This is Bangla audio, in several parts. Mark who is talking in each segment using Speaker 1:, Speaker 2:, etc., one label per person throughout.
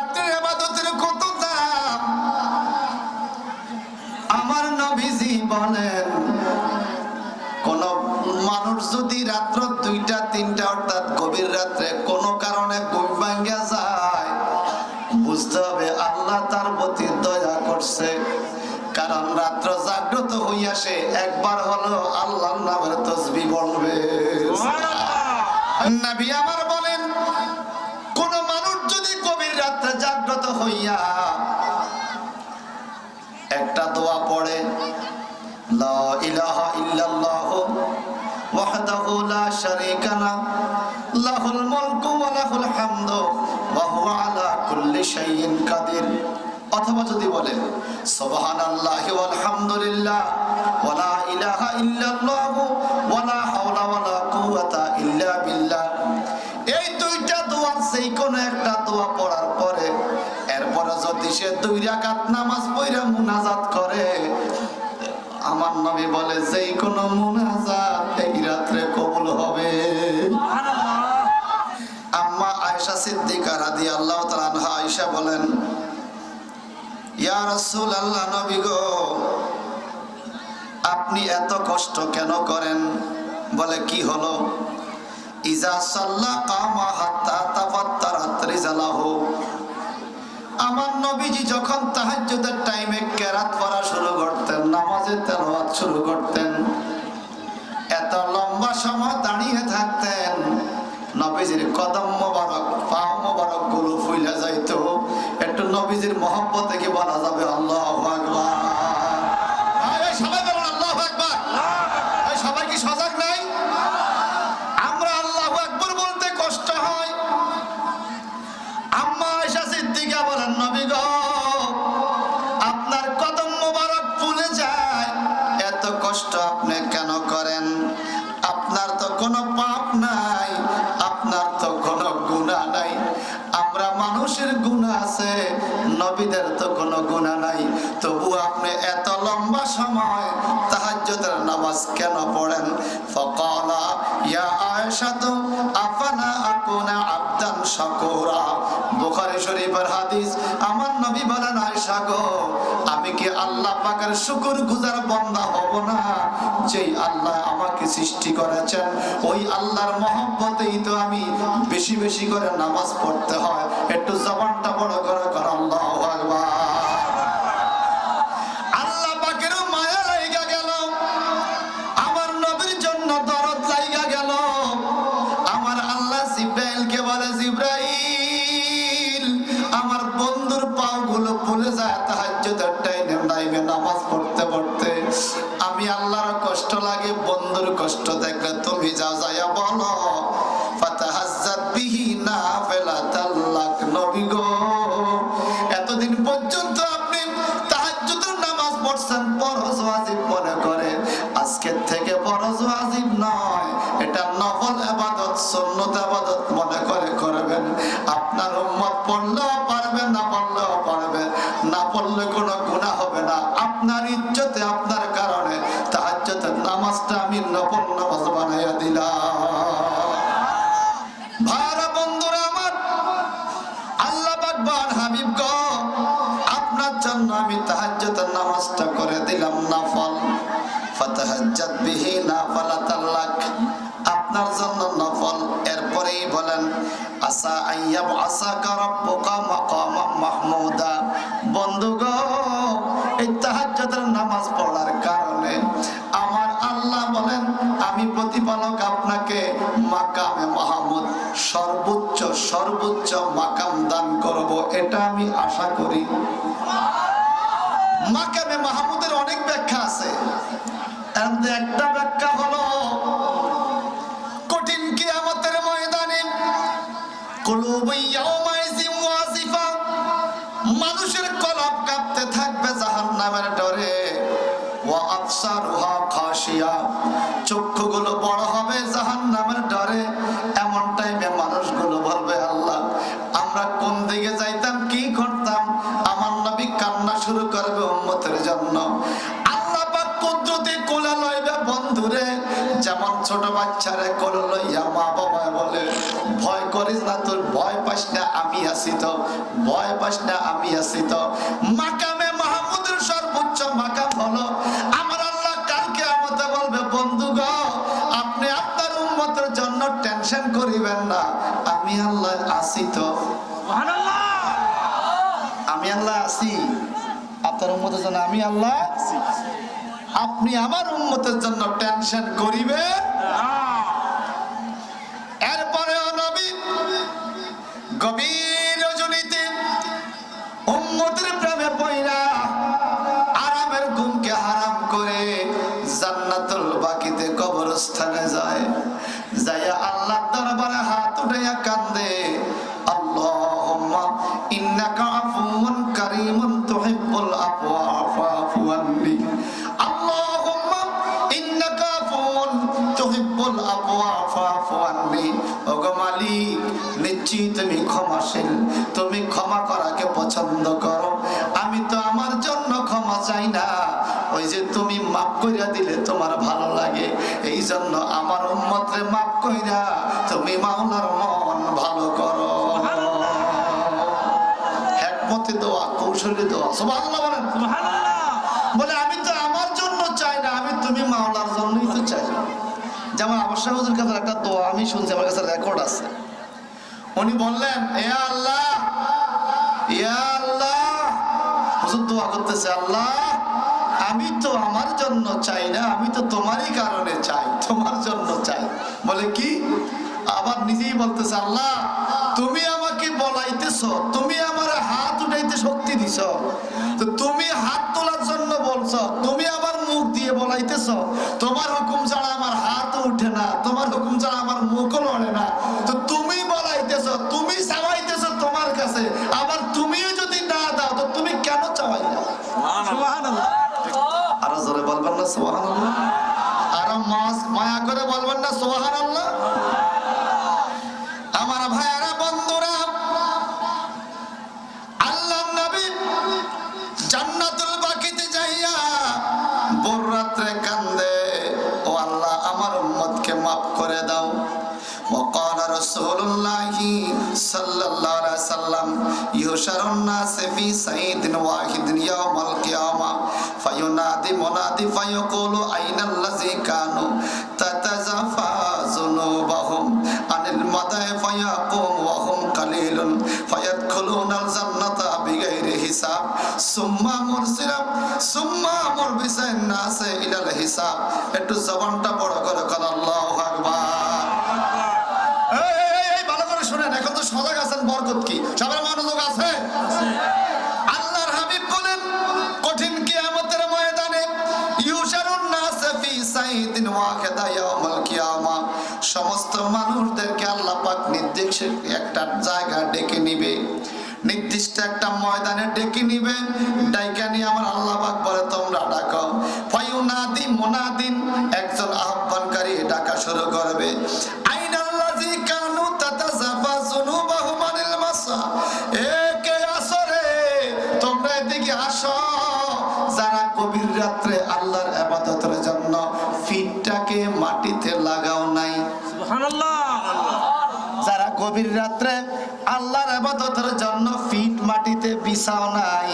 Speaker 1: রাত্রির ইবাদতের কত দাম। আমার নবীজি বলেন, কোন মানুষ যদি রাত্র 2টা 3টা অর্থাৎ গভীর রাত্রে কোন কারণে ঘুম ভাঙা যায়, বুঝতে হবে আল্লাহ তার প্রতি দয়া করছে। কারণ রাত্র জাগ্রত হইয়া সে একবার হলো আল্লাহর নামের তাসবিহ বলবে। নবী আমার বলেন, কোন মানুষ যদি গভীর রাত্রে জাগ্রত হইয়া একটা দোয়া পড়ে, লা ইলাহা ইল্লাল্লাহ ওয়াহদাহু লা শারীকা লাহ লাহুল মুলকু ওয়া লাহুল হামদু ওয়া হুয়া আলা কুল্লি শাইইন কাদির, অথবা যদি বলে সুবহানাল্লাহি ওয়াল হামদুলিল্লাহ ওয়া লা ইলাহা ইল্লাল্লাহ ওয়া লা হাওলা ওয়া লা কুওয়াতা ইল্লা বিল্লাহ, এই দুইটা দোয়া সেই কোন একটা দোয়া পড়ার পরে এরপরে যদি সে 2 রাকাত নামাজ পড়ে মুনাজাত করে, আমার নবী বলে যেই কোন মুনাজাত এই রাত্রে কবুল হবে। আম্মা আয়েশা সিদ্দিকা রাদিয়াল্লাহু তাআলা আনহা আয়েশা বলেন, ইয়া রাসূলুল্লাহ, নবী গো আপনি এত কষ্ট কেন করেন? বলে কি হলো? ইজা সাল্লা কামা হাত্তা তাফাত্তারাত রিজালাহু, আমার নবীজি যখন তাহাজ্জুদের টাইমে কেরাত পড়া শুরু করতেন, নামাজে তেলাওয়াত শুরু করতেন, এত লম্বা সময় দাঁড়িয়ে থাকতেন, নবীজির কদম মোবারক পা মোবারক গুলো ফুলে যাইতো। একটু নবীজির মহব্বতে কি বলা যাবে আল্লাহু আকবার? সবাই বলুন আল্লাহু আকবার। সবাই কি সজাগ নাই? আমরা আল্লাহু আকবার বলতে কষ্ট হয়। আম্মা আয়েশা সিদ্দিকা বলেন, নবী গো আপনার কদম মোবারক ফুলে যায়, এত কষ্ট আপনি কেন করেন? আপনার তো কোনো পাপ নাই, আপনার তো কোনো গুনাহ নাই। আমরা মানুষের গুনাহ আছে, নবীদের তো কোনো গুনাহ নাই, তবু আপনি এত লম্বা সময় তাহাজ্জুদের নামাজ কেন পড়েন? ফাকালা ইয়া আয়েশা আফানা আকুনা আবদান শাকুরা, বুখারী শরীফের হাদিস। আমার নবী বলেন, আয়েশা গো আমি কি আল্লাহ পাকের শুকরগুজার বান্দা হব না? যেই আল্লাহ আমাকে সৃষ্টি করেছেন ওই আল্লাহর মহব্বতেই তো আমি বেশি বেশি করে নামাজ পড়তে হয়। একটু জবানটা বড় করে কর আল্লাহু আকবার। আল্লাহ পাকের মায়া লাগা গেল, আমার নবীর জন্য দরদ লাগা গেল। আমার আল্লাহ জিবরাইলকে বলে, জিবরাইল আমার বন্ধুর পাগুলো ফুলে যায় তাহাজ্জুদের টাইমে নামাজ পড়তে পড়তে, আমি আল্লাহর কষ্ট লাগে, বন্ধুর কষ্ট দেখলে তুমি যাও যায়া বলো ফাতাহাজ্জাত বিহি নাফিলাতাল লাক। নবী গো এতদিন পর্যন্ত আপনি তাহাজ্জুদের নামাজ পড়ছেন ফরজ ওয়াজিব মনে করে, আজকে থেকে ফরজ ওয়াজিব নয়, এটা নফল ইবাদত সুন্নাত ইবাদত মনে করে করবেন। আপনার উম্মত পড়লেও পারবে, না পড়লেও পারবে, না পড়লে কোনো গুনাহ হবে না। আপনার ইজ্জতে আপনার কারণে তাহাজ্জুদের নামাজটা আমি নফল নামাজ বানাইয়া দিলাম। ভাইরা বন্ধুরা আমার, আল্লাহ পাক বলেন, হাবিব গো আপনার জন্য আমি তাহাজ্জুদের নামাজটা করে দিলাম নফল। ফাতাহাজ্জাত বিহি নাফিলাতাল লাক, আপনার জন্য নফল। এরপরেই বলেন আসা আইয়াব আসাকা রাব্বুকা মাকামাম মাহমুদা। বন্ধু গো এই তাহাজ্জুদের নামাজ পড়ার কারণে আমার আল্লাহ বলেন আমি প্রতিপালক আপনাকে মাকামে মাহমুদ, সর্বোচ্চ সর্বোচ্চ মাকাম দান করব, এটা আমি আশা করি। মাকামে মাহমুদের অনেক ব্যাখ্যা আছে, এর মধ্যে একটা ব্যাখ্যা হলো কঠিন কিয়ামতের ময়দানে কুলুবু ইয়াউমাইযিন ওয়াজিফা, মানুষের কলব কাঁপতে থাকবে জাহান্নামের ডরে। ওয়া আবসারুহা খাশিয়া, চক্ষুগুলো বড় হবে জাহান্নামের ডরে। এমন টাইমে মানুষগুলো বলবে আল্লাহ আমরা কোন দিকে যাইতাম, কি করতাম? আমার নবী কান্না শুরু করবে উম্মতের জন্য। আল্লাহ পাক কুদরতে কোলে লইবে বন্ধুরে, যেমন ছোট বাচ্চারে কোলে লইয়া মা বাবা বলে ভয় করিস না, তোর ভয় পাস না, আমি আছি তো, ভয় পাস না, আমি আছি তো। মাকামে মাহমুদের সর্বোচ্চ মাকাম হলো আমার আল্লাহ কাল কিয়ামতে বলবে, বন্ধু গো আপনি আপনার উম্মতের জন্য টেনশন করিবেন না, আমি আল্লাহ আছি তো। সুবহানাল্লাহ, আমি আল্লাহ আছি আপনার উম্মতের জন্য, আমি আল্লাহ আছি, আপনি আমার উম্মতের জন্য টেনশন করিবেন। এরপরেও নবী গভীর রজনীতে উম্মতের প্রেমে পয়রা আরামের ঘুমকে হারাম করে জান্নাতুল বাকিতে কবরস্থানে যায়, যাইয়া আল্লাহর দরবারে হাত উঠাইয়া কান্দে, আল্লাহুম্মা ইন্নাকা আফুউন কারীমুন তুহিব্বুল আফওয়া ফাআফু আন্নি, আল্লাহুম্মা ইন্নাকা আফুউন তুহিব্বুল আফওয়া ফাআফু আন্নি। ওগো মালিক, নিশ্চয়ই তুমি ক্ষমাশীল, তুমি ক্ষমা করাকে পছন্দ করো, আমি তো আমার জন্য ক্ষমা চাই না, ওই যে তুমি মাফ কইরা দিলে তোমার ভালো লাগে, এই জন্য আমার উম্মতরে মাফ কইরা তুমি মাওলার মন ভালো করো। হিকমতে দোয়া, কৌশলে দোয়া, সুবহানাল্লাহ বলেন। সুবহানাল্লাহ বলে আমি তো আমার জন্য চাই না, আমি তুমি মাওলার জন্যই তো চাই। যেমন আবশ্যক হুজুর কাছে একটা দোয়া আমি শুনছি, আমার কাছে রেকর্ড আছে, উনি বললেন, ইয়া আল্লাহ, ইয়া আল্লাহ, হুজুর দোয়া করতেছে, আল্লাহ আমি তো আমার জন্য চাই না, আমি তো তোমারই কারণে চাই, তোমার জন্য চাই। বলে কি? আবার নিজেই বলতেছে, আল্লাহ তুমি আমাকে বলাইতেছ, তুমি আমার হাত উঠাইতে শক্তি দিছ, তো তুমি হাত তোলার জন্য বলছ, তুমি আবার মুখ দিয়ে বলাইতেছ, তোমার হুকুম ছাড়া আমার হাত উঠে না, তোমার হুকুম ছাড়া আমার মুখও লড়ে না, তো তুমি বলাইতেছ, তুমি চাওয়াইতেছ তোমার কাছে, আবার তুমিও যদি না দাও তো তুমি কেন চাওয়াইলা? সুবহানাল্লাহ, আরো জোরে বলবেন না সুবহানাল্লাহ, আরো মায়া করে বলবেন না সুবহানাল্লাহ। আমার ভাইয়ারা, বন্ধুরা, আল্লাহর নবী জান্নাতুল বাকিতে যাইয়া ভোর রাত্রে কান্দে, ও আল্লাহ আমার উম্মতকে মাফ করে দাও। وقال رسول الله صلى الله عليه وسلم يحشر الناس في صعيد واحد يوم القيامة فينادي منادي فيقول أين الذين كانوا تتجافى جنوبهم عن المضى فيقوم وهم قليل فيدخلون الجنة بغير حساب ثم مرسل الناس إلى الحساب। একটু জবানটা বড় করে বলেন আল্লাহু আকবার। শুনেন, এখন তো সজাগ আছেন, বরকত কি সবার মনোযোগ আছে? আল্লাহর হাবিব বলেন, কঠিন কিয়ামতের ময়দানে ইউশারুন নাস ফি সাইদিন ওয়াহিদা ইয়াউমাল কিয়ামা, সমস্ত মানুষদেরকে আল্লাহ পাক নির্দিষ্ট একটা জায়গা ডেকে নিবে, নির্দিষ্ট একটা ময়দানে ডেকে নিবে, ডাইকা নিয়ে আমার আল্লাহ পাক বলে তোমরা ডাকো। ফায়ুনাদি মুনাদিন, একজন আহ্বানকারী ডাকা শুরু করবে, আইনাল্লাযী কানু তাতাজাফা যুনুবাহুম আনিল মাসা, কে আসো রে, তোমরা এদিকে আসো, যারা গভীর রাত্রে আল্লাহর ইবাদতের জন্য ফিটটাকে মাটিতে লাগাও নাই। সুবহানাল্লাহ, যারা গভীর রাত্রে আল্লাহর ইবাদতের জন্য ফিট মাটিতে বিছাও নাই,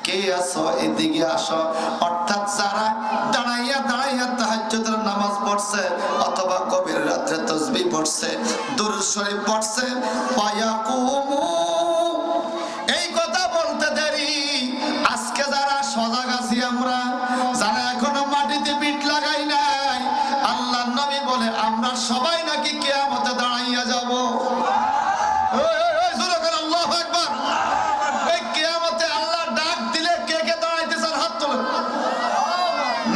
Speaker 1: কে আসো এদিকে আসো। অর্থাৎ যারা দাঁড়াইয়া দাঁড়াইয়া তাহাজ্জুদের নামাজ পড়ছে অথবা গভীর রাত্রে তাসবিহ পড়ছে, দুরূদ শরীফ পড়ছে, ফায়াকুমু, এই কথা বলতে দেরি, আজকে যারা সজাগ আছি আমরা, যারা এখনো মাটিতে পিঠ লাগাই নাই, আল্লাহর নবী বলে আমরা সবাই নাকি কিয়ামতে দাঁড়াইয়া যাব। আল্লাহু আকবার। এই কিয়ামতে আল্লাহ ডাক দিলে কে কে দাঁড়াইতে চান হাত তোলেন।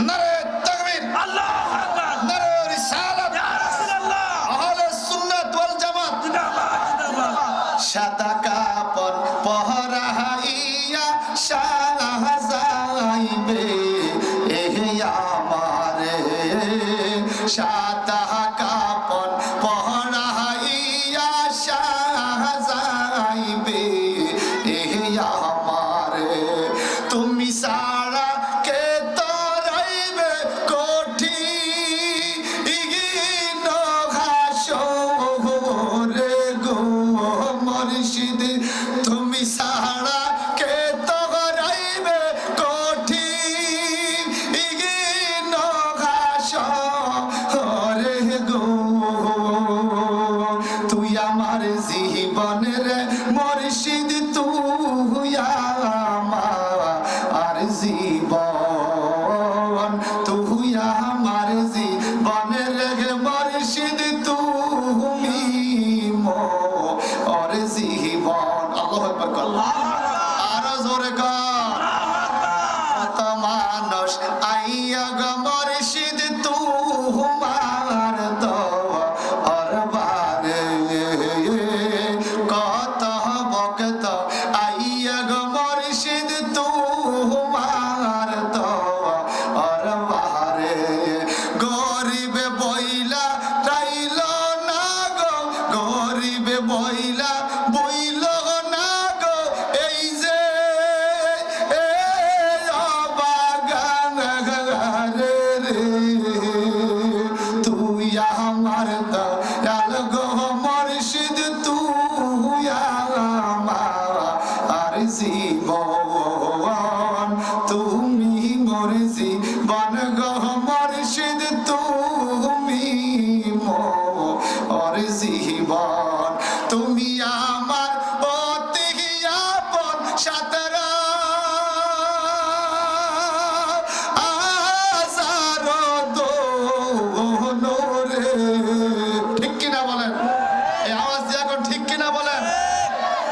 Speaker 1: নারে তাকবীর, আল্লাহু আকবার, নারে রিসালাত, ইয়া রাসূলুল্লাহ, আহলে সুন্নাত ওয়াল জামাত, জিন্দাবাদ জিন্দাবাদ। সাদা কাপড় পহরাইয়া শাহ যাইবে এহে আমারে, সাদা কাপড় পহরাইয়া শাহ যাইবে এহে আমারে, তুমি সারা কে তরাইবে কঠিন হাসরে গো, মুর্শিদ তুই আমার জীবন, তুই আমার জীবনের মুর্শিদ তুমি মোর জীবন। আল্লাহু আকবার কর, আরো জোরে কর। কত মানুষ আইয়া গো মুর্শিদ তোমার দরবারে, কত ভক্ত আইয়া গো মুর্শিদ তোমার দরবারে, গরিবে বইলা চাইল না গো, গরিবে বইলা বইল না গো, এই যে বাগান রে তুই আমার দয়াল গো মুর্শিদ তুই আমার জীবন, তুমি মোর জীবন গো মুর্শিদ তুমি মোর জীবন, তুমি আমার অতি আপন সাতরা আজার দোলরে। ঠিক কিনা বলেন? এই আওয়াজ দিয়ে এখন ঠিক কিনা বলেন?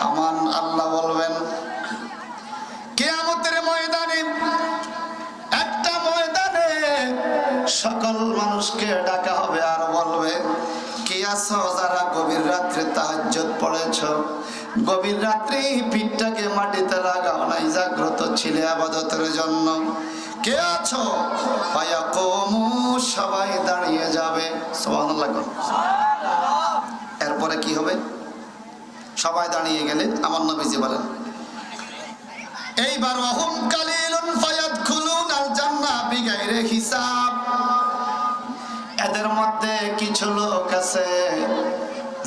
Speaker 1: আমান আল্লাহ বলবেন কিয়ামতের ময়দানে, একটা ময়দানে সকল মানুষকে ডাকা হবে আর বলবে, কে আছো যারা গভীর রাত্রে তাহাজ্জুদ পড়েছো, গভীর রাত্রে পিঠটাকে মাটিতে লাগাও নাই, জাগ্রত ছিলে ইবাদতের জন্য, কে আছো? ফায়াকুমু, সবাই দাঁড়িয়ে যাবে। সুবহানাল্লাহ। এরপরে কি হবে? সবাই দাঁড়িয়ে গেলে আমার নবীজি বলেন, এইবার ওয়াহুম কালিলুন ফায়াদখুলুনাল জান্নাহ বিগাইরি হিসাব, এদের মধ্যে কিছু লোক আছে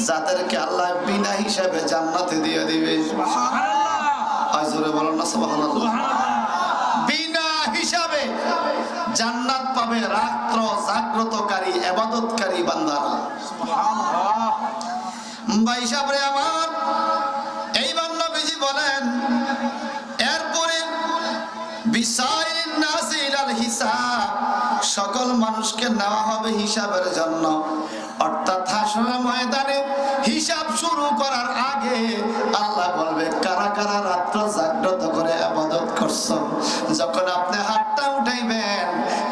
Speaker 1: যাদেরকে আল্লাহ বিনা হিসাবে জান্নাতে দিয়ে দিবে। সুবহানাল্লাহ। আজরে বলেন না সুবহানাল্লাহ। বিনা হিসাবে জান্নাত পাবে রাত্র জাগ্রতকারী ইবাদতকারী বান্দারা। সুবহানাল্লাহ। ভাই সাহেবরে আমার, এইবার নবীজি বলেন, এরপরে বিসাইরিন নাস ইলাল হিসাব, সকল মানুষকে নেওয়া হবে হিসাবের জন্য। অর্থাৎ হাসরের ময়দানে হিসাব শুরু করার আগে আল্লাহ বলবে, কারা কারা রাত্র জাগ্রত করে ইবাদত করছো, যখন আপনি হাতটা উঠাইবেন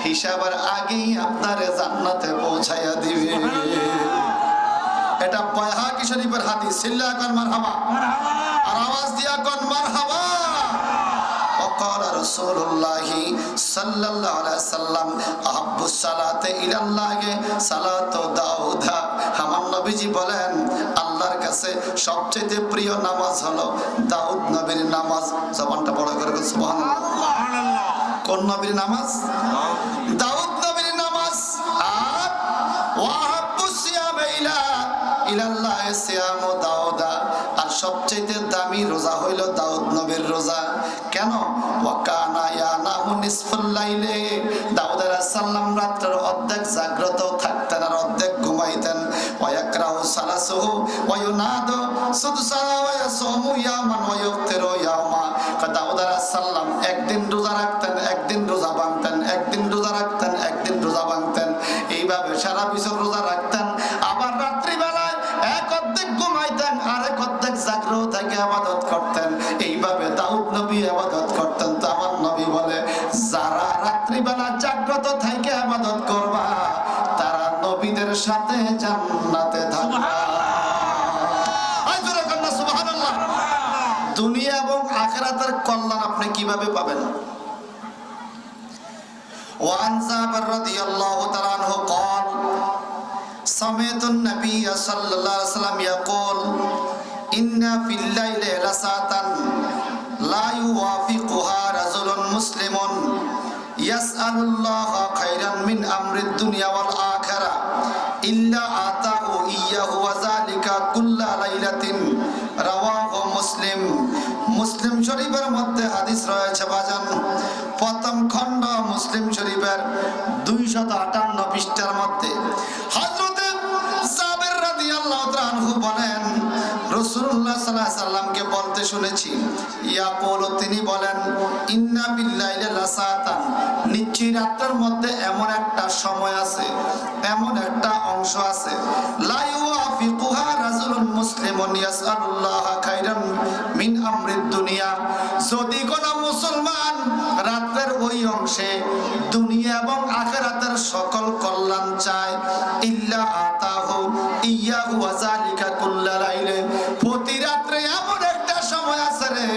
Speaker 1: হিসাবের আগেই আপনারে জান্নাতে পৌঁছাইয়া দিবে। এটা বাইহাকি শরীফের হাদিস। সিল্লা কোন মারহাবা, আর আওয়াজ দিয়া কোন মারহাবা। وقال رسول الله صلى الله عليه وسلم احب الصلاه الى الله صلاه দাউদ। আমার নবীজি বলেন, আল্লাহর কাছে সবচেয়ে প্রিয় নামাজ হলো দাউদ নবীর নামাজ। জবানটা বড় করে সুবহানাল্লাহ। কোন নবীর নামাজ? দাউদ নবীর নামাজ। আর ওয়াহাব্বুস সিয়াম ইলাল্লাহ সিয়ামু দাউদা, আর সবচেয়ে দামি রোজা হইল দাউদ নবীর রোজা। কেন? ওয়াকানা ইয়ানামু নিসফুল লাইলে, দাউদ আলাইহিস সালাম রাতের অর্ধেক জাগ্রত থাকতেন আর অর্ধেক ঘুমাইতেন। ওয়ায়াকরাহু সালাসুহু ওয়া ইউনাদু সুদসা ওয়া ইয়াসুমু ইয়ামান ওয়া ইফতিরু ইয়ামা। দাউদ আলাইহিস সালাম একদিন রোজা রাখতেন, একদিন রোজা ভাঙতেন, একদিন রোজা রাখতেন, একদিন রোজা ভাঙতেন, এইভাবে সারা বছর রোজা রাখতেন। আবার রাত্রিবেলায় এক অর্ধেক ঘুমাইতেন, আরেক অর্ধেক জাগ্রত থেকে ইবাদত করতেন। এইভাবে দাউদ নবী ইবাদত করতেন। তো আমার নবী বলে, যারা রাত্রিবেলা জাগ্রত থেকে ইবাদত করবা তারা নবীদের সাথে জান্নাতে থাকবে। সুবহানাল্লাহ। দুনিয়া এবং আখিরাতের কল্যাণ আপনি কিভাবে পাবেন? ওয়ান জাবের রাদিয়াল্লাহু তাআলা আনহু قال سمعت النبي صلى الله عليه وسلم يقول إن في الليل لساعة لا يوافقها رجل مسلم يسأل الله خيرا من أمر الدنيا والآخرة إلا آتاه إياه وذلك كل ليلة رواه مسلم। মুসলিম শরীফের মধ্যে হাদিস রয়েছে বাজান, প্রথম খণ্ড মুসলিম শরীফের 258 পৃষ্ঠার মধ্যে হযরতে জাবের রাদিয়াল্লাহু তাআলা আনহু বলেন, রাসূলুল্লাহ সাল্লাল্লাহু আলাইহি ওয়াসাল্লামকে বলতে শুনেছি, ইয়াকুলু তিনি বলেন, ইন্না বিল্লাইলি লাসাতান, নিশ্চয়ই রাতের মধ্যে এমন একটা সময় আছে, এমন একটা অংশ আছে, লা ইউয়াফিকুহা রাজুলুন মুসলিমুন ইয়াসআলুল্লাহ খাইরান মিন আমরিদ দুনিয়া, যদি কোন মুসলমান রাতের ওই অংশে দুনিয়া এবং আখিরাতের সকল কল্যাণ চায়, ইল্লা আতাহু ইয়াহু ওয়া যালিকা কুল্লা লাইলে, প্রতি রাত্রে এমন একটা সময় আছে রে